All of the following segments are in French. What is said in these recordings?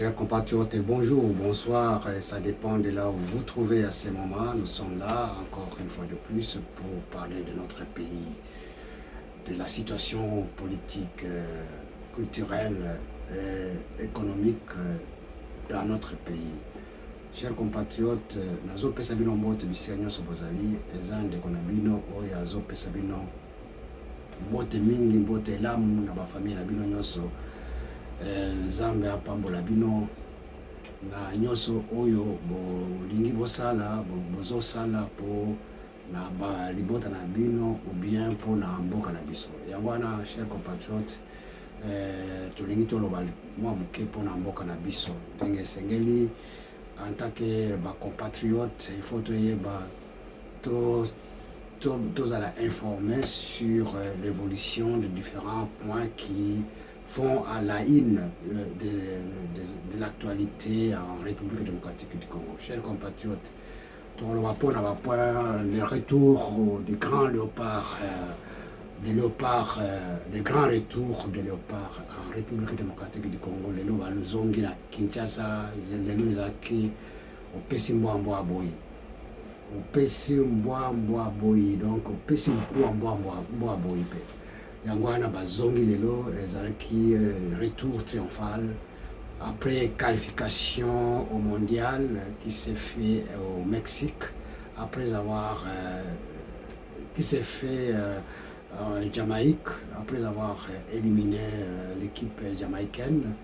Chers compatriotes, bonjour, bonsoir, ça dépend de là où vous vous trouvez à ce moment. Nous sommes là encore une fois de plus pour parler de notre pays, de la situation politique, culturelle et économique dans notre pays. Chers compatriotes, nazopesa bino mbote bisika nyonso bozali eza ndeko na bino oyo azopesa bino mbote mingi, mbote elamu na bafamille na bino nyonso. Nzambe apambola bino na nyonso oyo bolingi bosala bozosala po na ba libota na bino ou bien po na mboka na biso. Yango wana chers compatriotes, tolingi toloba mwa moke po na mboka na biso ndenge esengeli en tant que ba compatriotes. Il faut toyeba tozala informés sur l'évolution de différents points qui font à la une de l'actualité en République démocratique du Congo. Chers compatriotes, on va prendre le retour des grands léopards, les grands retours de léopards en République démocratique du Congo. Les lois nous ont dit à Kinshasa, les lois qui au Pessimboa Boy. Au Pessimboa Boy, donc au Pessimboa Boy. Yangwana bazongi lelo ezalaki retour triomphal après qualification au mondial qui s'est fait au Mexique, après avoir qui s'est fait en Jamaïque, après avoir éliminé l'équipe jamaïcaine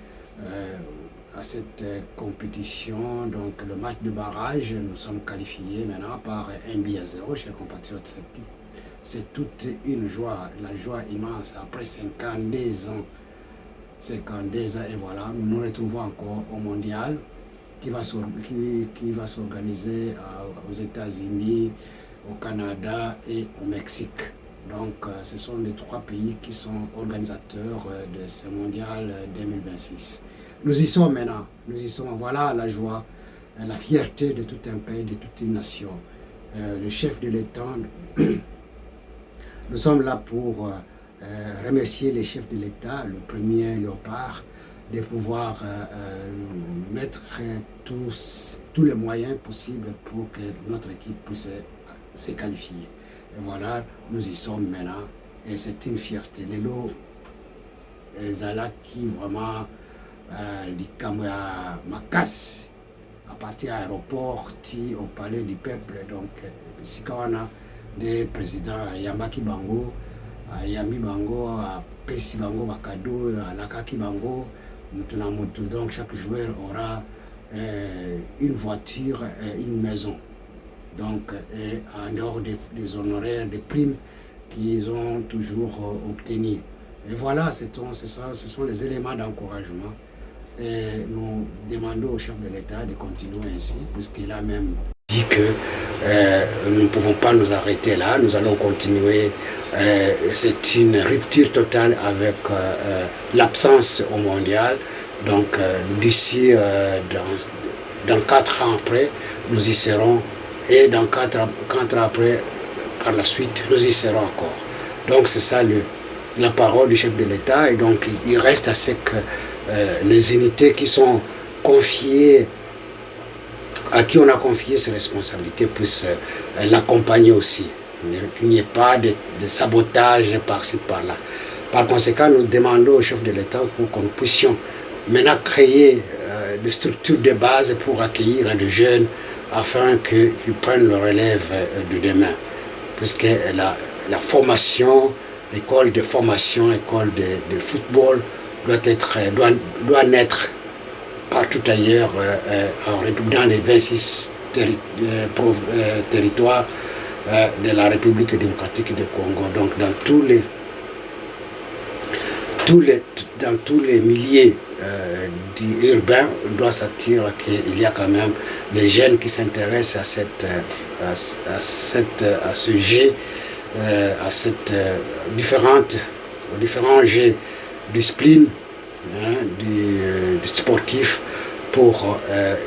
à cette compétition. Donc le match de barrage, nous sommes qualifiés maintenant par 1-0, chers compatriotes. C'est toute une joie, la joie immense après 52 ans. 52 ans et voilà, nous nous retrouvons encore au mondial qui va s'organiser aux États-Unis, au Canada et au Mexique. Donc ce sont les trois pays qui sont organisateurs de ce mondial 2026. Nous y sommes maintenant, nous y sommes. Voilà la joie, la fierté de tout un pays, de toute une nation. Le chef de l'État... Nous sommes là pour remercier les chefs de l'État, le premier léopard, de pouvoir mettre tous les moyens possibles pour que notre équipe puisse se qualifier. Et voilà, nous y sommes maintenant et c'est une fierté. Les lots, Zala qui vraiment l'Ikambouya Makas, à partir de l'aéroport, au palais du peuple, donc Sikawana. Le président Yambaki Bango, Yambi Bango, Pessi Bango, Bakado, Lakaki Bango, donc chaque joueur aura une voiture et une maison. Donc, en dehors des honoraires, des primes qu'ils ont toujours obtenus. Et voilà, ce sont les éléments d'encouragement. Et nous demandons au chef de l'État de continuer ainsi, puisqu'il a même dit que nous ne pouvons pas nous arrêter là, nous allons continuer. C'est une rupture totale avec l'absence au mondial. Donc d'ici, dans 4 ans après, nous y serons. Et dans 4 ans après, par la suite, nous y serons encore. Donc c'est ça la parole du chef de l'État. Et donc il reste à ce que les unités qui sont confiées, à qui on a confié ces responsabilités, puissent l'accompagner aussi. Qu'il n'y ait pas de sabotage par-ci, par-là. Par conséquent, nous demandons au chef de l'État pour que nous puissions maintenant créer des structures de base pour accueillir les jeunes afin qu'ils prennent le relève de demain. Puisque la formation, l'école de formation, l'école de football doit naître partout ailleurs dans les 26 territoires de la République démocratique du Congo. Donc dans tous les milliers urbains, on doit s'attirer qu'il y a quand même les jeunes qui s'intéressent à ce jeu, à cette différents jeux disciplines du sportif, pour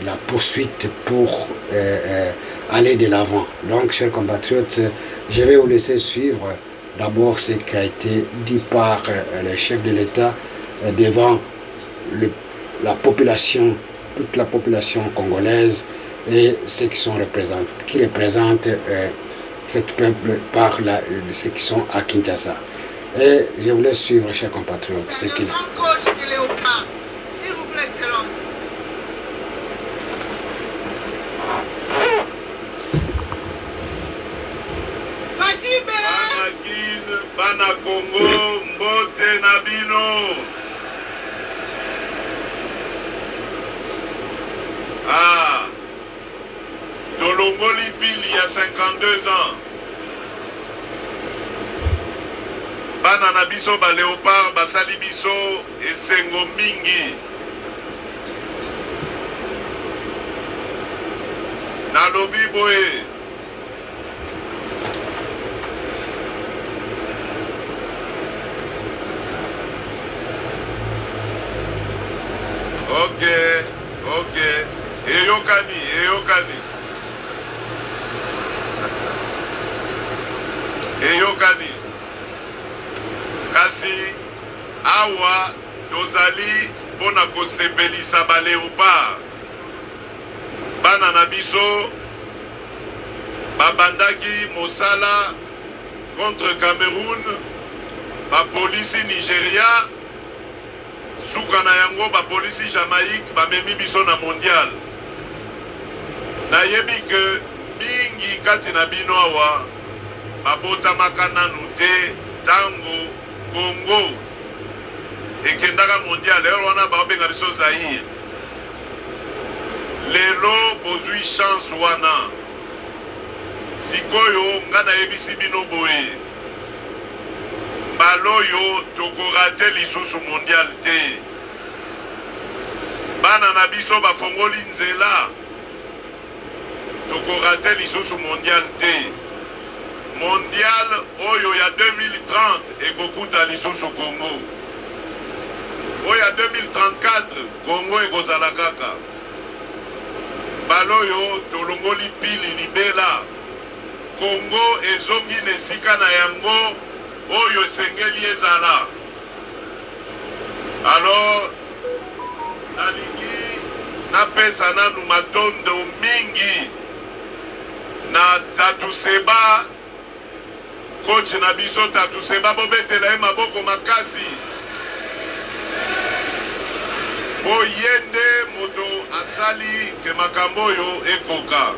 la poursuite, pour aller de l'avant. Donc, chers compatriotes, je vais vous laisser suivre d'abord ce qui a été dit par le chef de l'État devant la population, toute la population congolaise et ceux qui représentent ce peuple par ceux qui sont à Kinshasa. Et je voulais suivre, chers compatriotes, ce qu'il s'il vous plaît, Excellence. Bana Congo, Mbote Nabino. Ah, Tolongoli Pili, il y a 52 ans. Bana Nabiso, ba Léopard, Basali Biso et Sengo Mingi. Nalobi Boé. Ok, ok. Eyokani, Eyokani. Eyokani. Kasi awa tozali pona kosepelisa ba Léopard. Bana na biso babandaki mosala contre Cameroun, ba police Nigeria. Suka na yango ba polisi Jamaïque ba memi biso na mondial. Na yebi ke mingi kati na bino awa babotamaka nanu te tango Congo ekendaka mondial ero wana baobenga biso Zaïre. Lelo bozwi chance wana. Sikoyo nga na yebisi bino boye. Baloyo tokorate lisusu mondial te. Bana na biso bafongoli nzela. Tokorate lisusu mondial te. Mondial oyo ya 2030 ekokuta lisusu Congo. Oyo ya 2034 Congo ekozala kaka. Baloyo tolongoli pili libela. Congo ezongi nesika na yango oyo sengeli ezala. Alors nalingi napesa nanu matondo mingi na Tatu Seba, coach na biso Tatu Seba, bobetela ye maboko makasi. Boyende moto asali ke makambo oyo ekoka.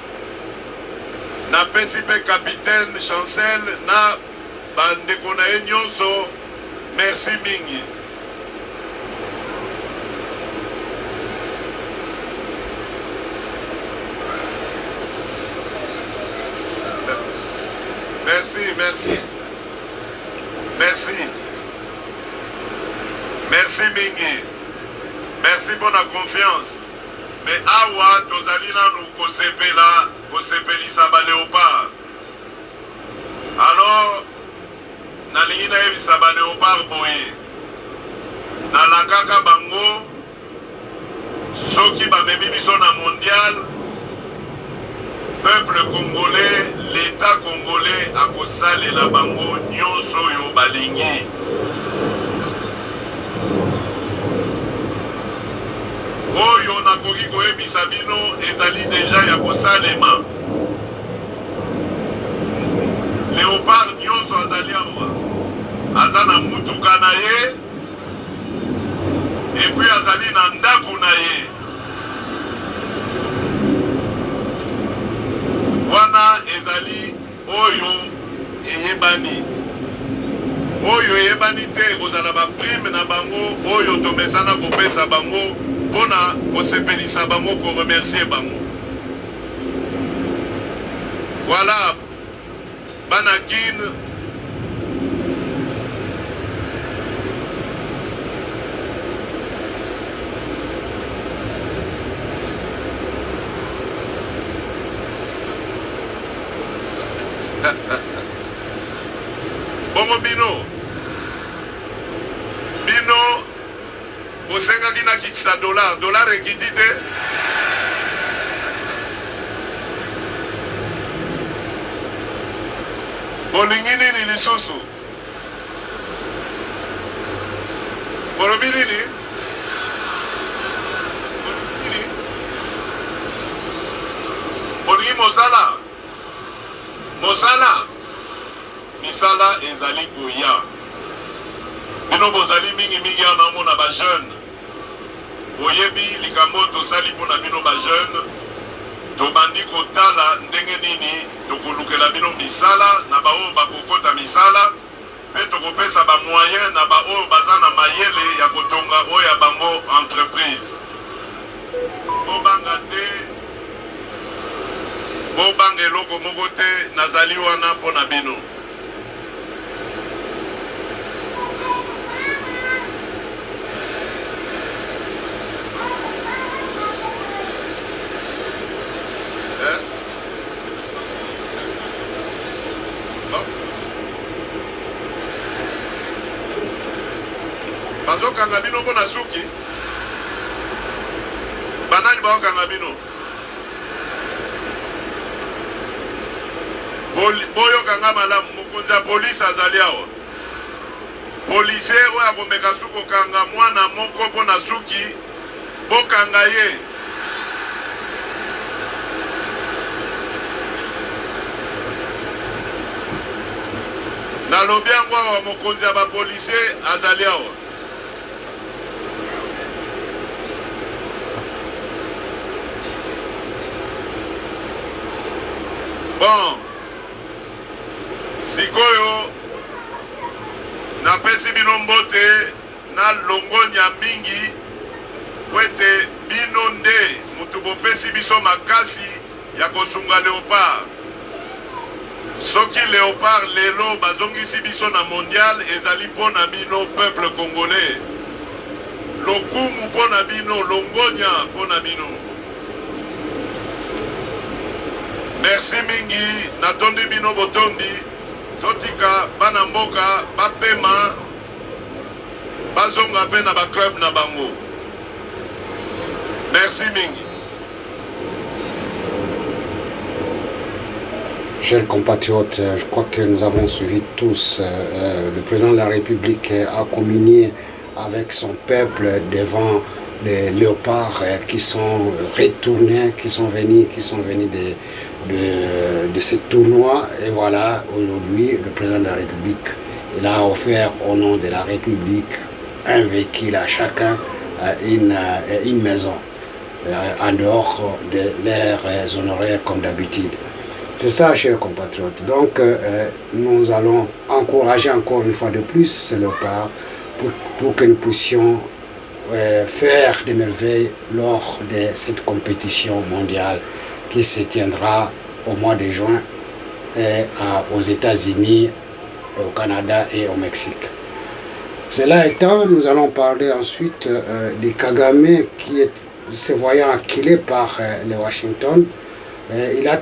Napesi pe capitaine Chancel na bandeko na ye nyonso, merci mingi. Merci, merci. Merci. Merci mingi. Merci pour la confiance. Mais awa tozali nanu kosepela, kosepelisa ba Léopard. Alors nalingi na yebisa ba Léopard boye. Nalakaka bango soki bamemi biso na mondial, peuple congolais, l'état congolais akosalela bango nyonso oyo balingi. Oyo nakoki koyebisa bino ezali deja ya kosalema. Léopard nyonso azali awa aza na mutuka na ye epuis azali na ndako na ye. Wana ezali oyo eyebani. Oyo eyebani te ekozala ba prime na bango oyo tomesana kopesa bango pona kosepelisa bango ko remercier bango. Voilà Banakin. Bongo bino bosenga kina kitisa dollar ekiti te. Bolingi nini lisusu? Bolobi nini? mosala misala ezali koya bino bozali mingi ana mona ba jeune oyebi likambo tosali mpona bino ba jeune tobandi kotala ndenge nini tokolukela bino misala na baoyo bakokota misala mpe tokopesa bamoyen na baoyo baza na mayele ya kotonga oyo ya bango entreprise bobanga te bobanga eloko moko te nazali wana mpona bino bazokanga bino mpo na suki banani baokanga bino boyokanga malamu mokonzi ya polisi azali awa polisier oyo akomeka suki okanga mwana moko mpo na suki bokanga ye nalobi yango awa mokonzi ya bapolisier azali awa bon sikoyo napesi bino mbote na longonya mingi po ete bino nde mutu bopesi biso makasi ya kosunga Léopard soki Léopard lelo bazongisi biso na mondial ezali mpo na bino peuple congolais lokumu mpo na bino longonya mpo na bino. Merci mingi natondi bino botondi totika bana mboka bapema bazonga pe na ba club na bango. Merci mingi. Chers compatriotes, je crois que nous avons suivi tous. Le président de la République a communié avec son peuple devant les léopards qui sont retournés, qui sont venus de ce tournoi. Et voilà, aujourd'hui, le président de la République, il a offert au nom de la République un véhicule à chacun, une maison, en dehors de leurs honoraires comme d'habitude. C'est ça, chers compatriotes. Donc, nous allons encourager encore une fois de plus ce léopard pour que nous puissions faire des merveilles lors de cette compétition mondiale qui se tiendra au mois de juin aux États-Unis, au Canada et au Mexique. Cela étant, nous allons parler ensuite de Kagame qui se voyant acculé par le Washington. Il a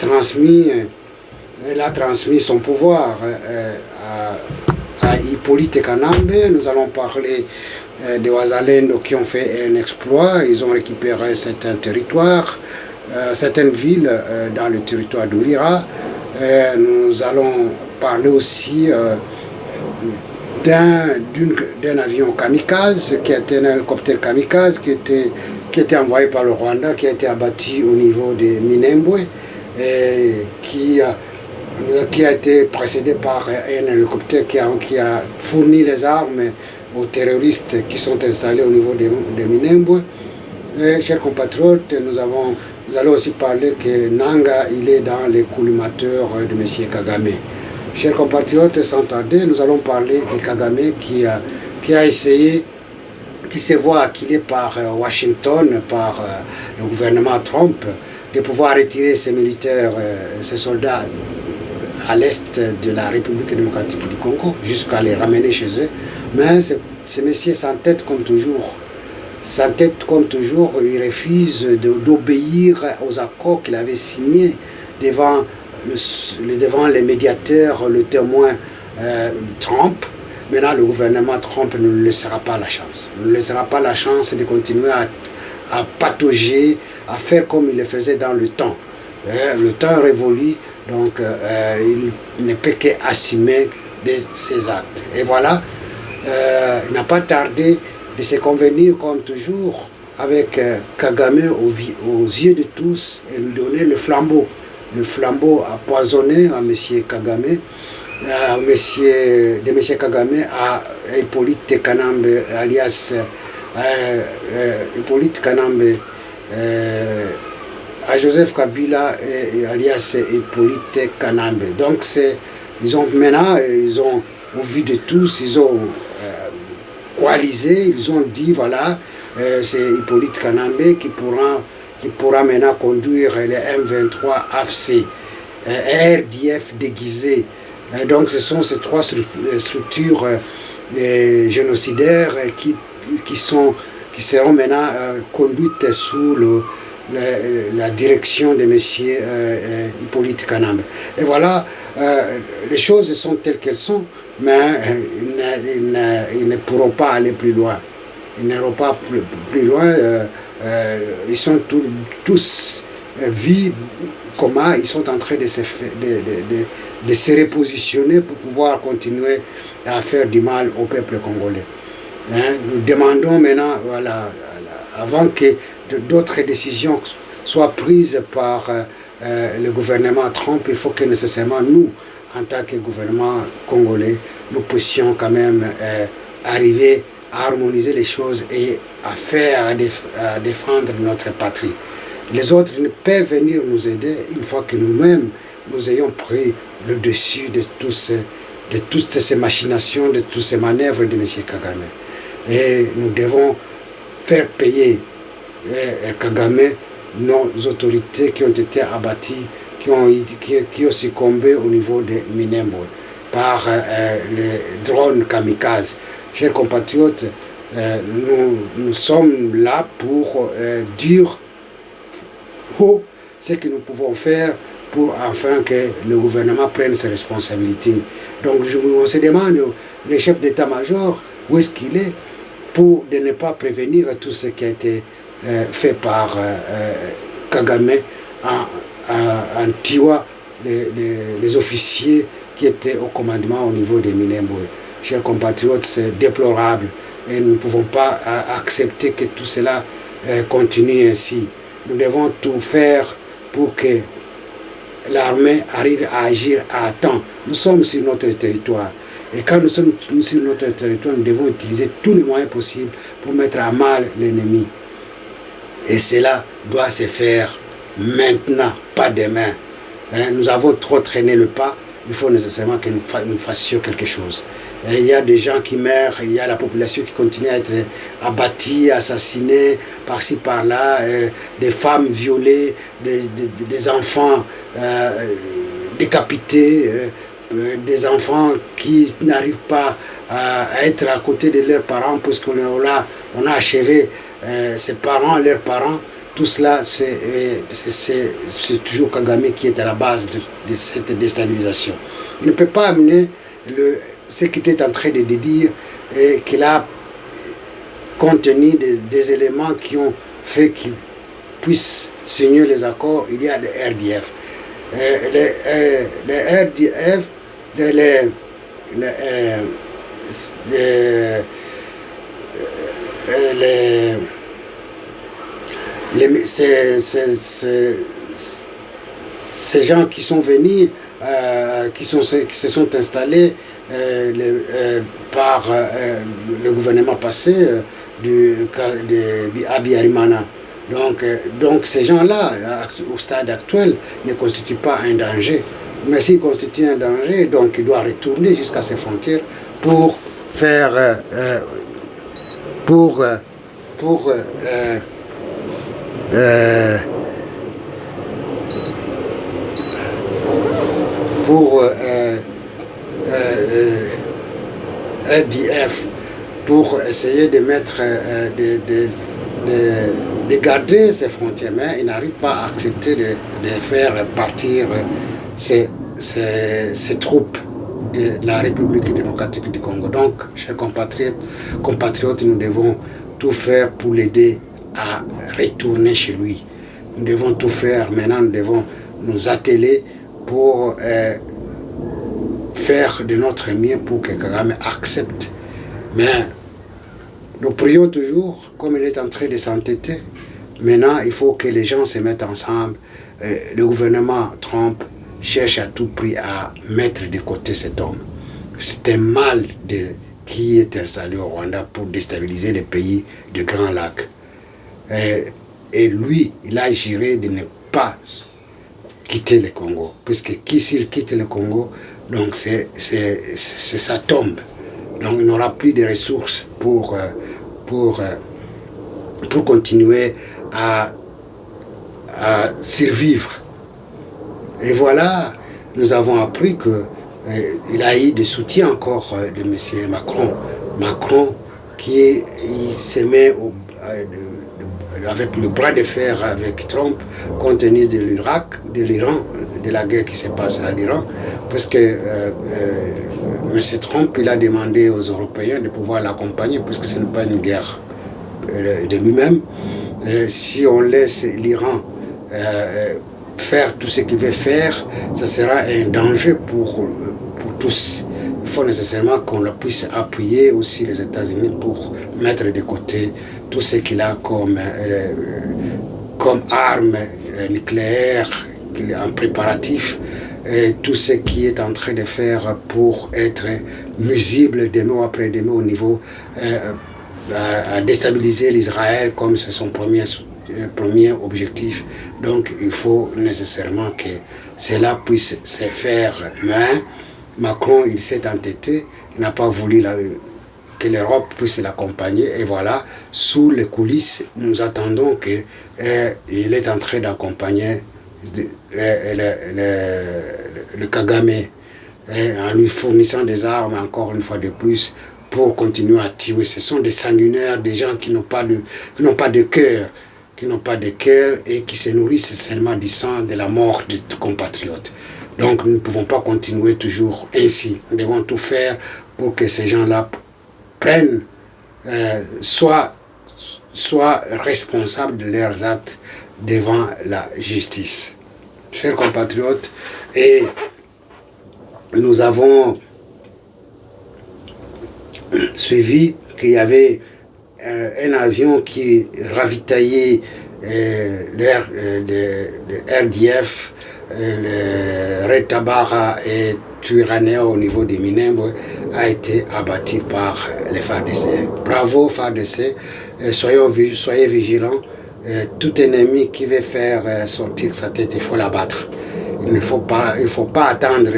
transmis son pouvoir à Hippolyte Kanambe. Nous allons parler des Wazalendo qui ont fait un exploit. Ils ont récupéré certains territoires, certaines villes dans le territoire d'Ourira. Nous allons parler aussi d'un avion kamikaze, qui était un hélicoptère kamikaze qui était envoyé par le Rwanda, qui a été abattu au niveau de Minembwe, et qui a été précédé par un hélicoptère qui a fourni les armes aux terroristes qui sont installés au niveau de Minembwe. Et, chers compatriotes, nous allons aussi parler que Nanga, il est dans les collimateurs de M. Kagame. Chers compatriotes, sans tarder, nous allons parler de Kagame qui a essayé, qui se voit acculé par Washington, par le gouvernement Trump, de pouvoir retirer ses militaires, ses soldats à l'est de la République démocratique du Congo, jusqu'à les ramener chez eux. Mais ce monsieur s'entête comme toujours. S'entête comme toujours, il refuse d'obéir aux accords qu'il avait signés devant les médiateurs, le témoin Trump. Maintenant, le gouvernement Trump ne lui laissera pas la chance. Ne lui laissera pas la chance de continuer à patauger, à faire comme il le faisait dans le temps. Le temps révolu, donc il ne peut qu'assumer ses actes. Et voilà, il n'a pas tardé de se convenir comme toujours avec Kagame aux yeux de tous et lui donner le flambeau. le flambeau empoisonné à M. Kagame, de M. Kagame à Hippolyte Kanambe, alias Hippolyte Kanambe, à Joseph Kabila, alias Hippolyte Kanambe. Donc ils ont maintenant, au vu de tous, ils ont coalisé, ils ont dit voilà, c'est Hippolyte Kanambe qui pourra maintenant conduire les M23 AFC, RDF déguisé. Donc ce sont ces trois structures génocidaires qui seront maintenant conduites sous la direction de M. Hippolyte Kanambe. Et voilà, les choses sont telles qu'elles sont, mais ils ne pourront pas aller plus loin. Ils n'iront pas plus loin. Ils sont tous vus comment ils sont en train de se repositionner pour pouvoir continuer à faire du mal au peuple congolais. Nous demandons maintenant, voilà, avant que d'autres décisions soient prises par le gouvernement Trump, il faut que nécessairement nous, en tant que gouvernement congolais, nous puissions quand même arriver à harmoniser les choses et à défendre notre patrie. Les autres ne peuvent venir nous aider une fois que nous-mêmes, nous ayons pris le dessus de toutes ces machinations, de toutes ces manœuvres de M. Kagame. Et nous devons faire payer Kagame, nos autorités qui ont été abattues, qui ont succombé au niveau de Minembwe par les drones kamikazes. Chers compatriotes, nous sommes là pour dire haut ce que nous pouvons faire pour enfin que le gouvernement prenne ses responsabilités. Donc on se demande, le chef d'état-major, où est-ce qu'il est pour ne pas prévenir tout ce qui a été fait par Kagame en tuant les officiers qui étaient au commandement au niveau des Minembwe. Chers compatriotes, c'est déplorable et nous ne pouvons pas accepter que tout cela continue ainsi. Nous devons tout faire pour que l'armée arrive à agir à temps. Nous sommes sur notre territoire. Et quand nous sommes sur notre territoire, nous devons utiliser tous les moyens possibles pour mettre à mal l'ennemi. Et cela doit se faire maintenant, pas demain. Nous avons trop traîné le pas. Il faut nécessairement que nous fassions quelque chose. Et il y a des gens qui meurent, il y a la population qui continue à être abattie, assassinée, par-ci, par-là, des femmes violées, des enfants décapités, des enfants qui n'arrivent pas à être à côté de leurs parents, puisqu'on a achevé ses parents, leurs parents. Tout cela, c'est toujours Kagame qui est à la base de cette déstabilisation. Il ne peut pas amener ce qu'il est en train de dire et qu'il a contenu des éléments qui ont fait qu'il puisse signer les accords. Il y a les RDF. Les RDF, ces gens qui sont venus, qui se sont installés par le gouvernement passé de Abiyarimana. Donc ces gens-là, au stade actuel, ne constituent pas un danger. Mais s'ils constituent un danger, donc il doit retourner jusqu'à ses frontières pour faire... RDF pour essayer de mettre de garder ses frontières, mais il n'arrive pas à accepter de faire partir ces troupes de la République démocratique du Congo. Donc, chers compatriotes, nous devons tout faire pour l'aider à retourner chez lui. Nous devons tout faire. Maintenant, nous devons nous atteler pour faire de notre mieux pour que Kagame accepte. Mais nous prions toujours, comme il est en train de s'entêter, Maintenant, il faut que les gens se mettent ensemble. Le gouvernement Trump cherche à tout prix à mettre de côté cet homme. C'est un mal qui est installé au Rwanda pour déstabiliser les pays du Grand Lac. Et lui, il a juré de ne pas quitter le Congo. Puisque s'il quitte le Congo, donc c'est sa tombe. Donc il n'aura plus de ressources pour continuer à survivre. Et voilà, nous avons appris qu'il a eu des soutiens encore de M. Macron. Macron qui se met avec le bras de fer avec Trump compte tenu de l'Iran, de la guerre qui se passe à l'Iran, parce que M. Trump il a demandé aux Européens de pouvoir l'accompagner, puisque ce n'est pas une guerre de lui-même. Si on laisse l'Iran faire tout ce qu'il veut faire, ça sera un danger pour tous. Il faut nécessairement qu'on puisse appuyer aussi les États-Unis pour mettre de côté tout ce qu'il a comme armes nucléaires en préparatif, et tout ce qui est en train de faire pour être nuisible demain après demain au niveau à déstabiliser l'Israël comme c'est son premier objectif. Donc il faut nécessairement que cela puisse se faire. Mais Macron, il s'est entêté, il n'a pas voulu que l'Europe puisse l'accompagner. Et voilà, sous les coulisses, nous attendons qu'il est en train d'accompagner le Kagame, en lui fournissant des armes, encore une fois de plus, pour continuer à tuer. Ce sont des sanguinaires, des gens qui n'ont pas de cœur, et qui se nourrissent seulement du sang, de la mort de tous compatriotes. Donc nous ne pouvons pas continuer toujours ainsi. Nous devons tout faire pour que ces gens-là prennent, soient responsables de leurs actes devant la justice. Chers compatriotes, et nous avons suivi qu'il y avait un avion qui ravitaillait le RDF, le Red Tabara et Twirwaneho au niveau de Minembwe a été abattu par les FARDC. Bravo FARDC, soyez vigilants. Tout ennemi qui veut faire sortir sa tête, il faut l'abattre. Il ne faut pas attendre.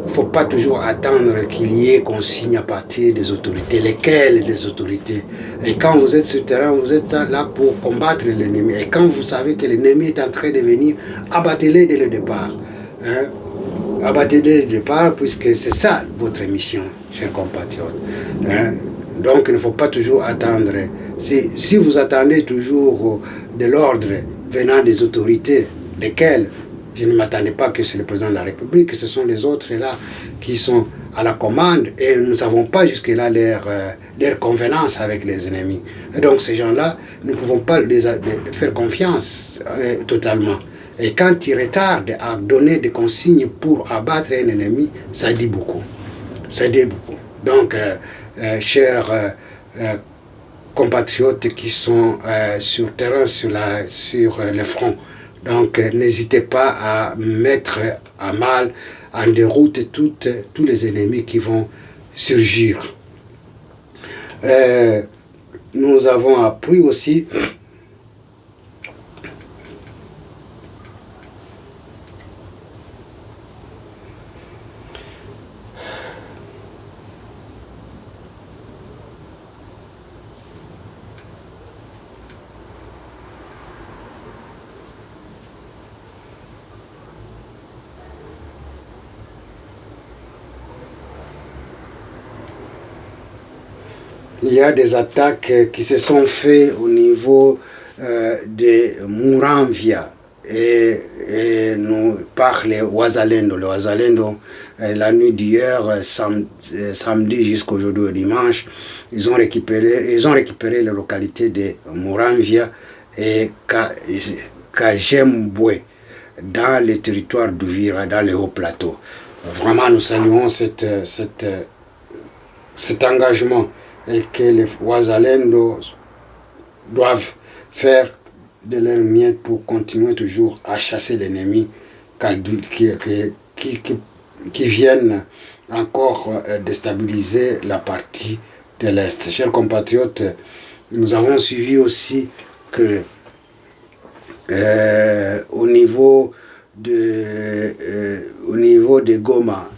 Il ne faut pas toujours attendre qu'il y ait consigne à partir des autorités. Lesquelles des autorités? Et quand vous êtes sur le terrain, vous êtes là pour combattre l'ennemi. Et quand vous savez que l'ennemi est en train de venir, abattez-le dès le départ. Abattez-le dès le départ, puisque c'est ça votre mission, chers compatriotes. Donc il ne faut pas toujours attendre. Si vous attendez toujours de l'ordre venant des autorités, lesquelles? Je ne m'attendais pas que c'est le président de la République, que ce sont les autres là qui sont à la commande, et nous n'avons pas jusque-là leur convenance avec les ennemis. Et donc ces gens-là, nous ne pouvons pas les faire confiance totalement. Et quand ils retardent à donner des consignes pour abattre un ennemi, ça dit beaucoup. Ça dit beaucoup. Donc, chers compatriotes qui sont sur terrain, sur le front, donc n'hésitez pas à mettre à mal, en déroute tous les ennemis qui vont surgir. Nous avons appris aussi il y a des attaques qui se sont faites au niveau de Muramvya et nous parle les Wazalendo. Les Wazalendo, la nuit d'hier, samedi jusqu'aujourd'hui dimanche, ils ont récupéré les localités de Muramvya et Kajembwe dans le territoire d'Uvira, dans le haut plateau. Vraiment, nous saluons cet engagement et que les Wazalendo doivent faire de leurs miettes pour continuer toujours à chasser l'ennemi qui viennent encore déstabiliser la partie de l'Est. Chers compatriotes, nous avons suivi aussi que au niveau de Goma,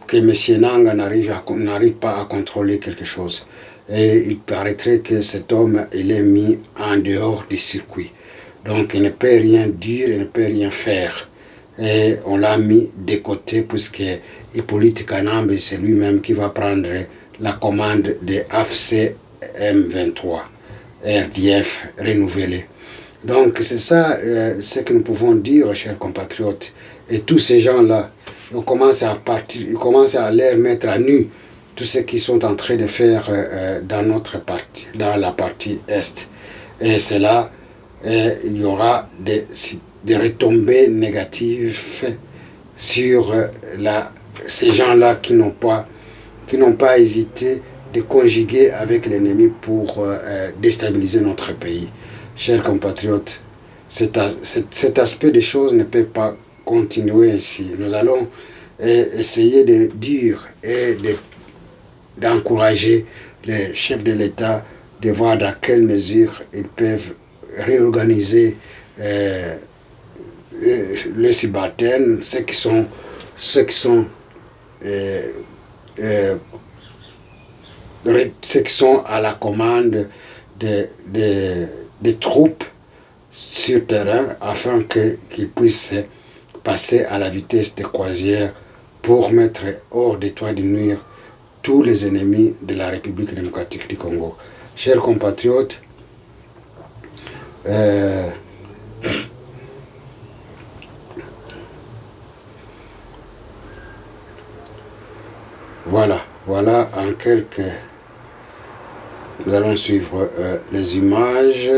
que M. Nanga n'arrive pas à contrôler quelque chose. Et il paraîtrait que cet homme, il est mis en dehors du circuit. Donc il ne peut rien dire, il ne peut rien faire. Et on l'a mis de côté puisque Hippolyte Kanambe, c'est lui-même qui va prendre la commande de AFC M23, RDF renouvelé. Donc c'est ça ce que nous pouvons dire, chers compatriotes. Et tous ces gens-là, ils commencent à leur mettre à nu tout ce qu'ils sont en train de faire dans la partie Est. Et c'est là, il y aura des retombées négatives sur ces gens-là qui n'ont pas hésité de conjuguer avec l'ennemi pour déstabiliser notre pays. Chers compatriotes, cet aspect des choses ne peut pas continuer ainsi. Nous allons essayer de dire et d'encourager les chefs de l'État de voir dans quelle mesure ils peuvent réorganiser le subalterne, ceux qui sont à la commande des troupes sur terrain afin qu'ils puissent passer à la vitesse de croisière pour mettre hors d'état de nuire tous les ennemis de la République démocratique du Congo. Chers compatriotes, voilà en quelques... Nous allons suivre les images.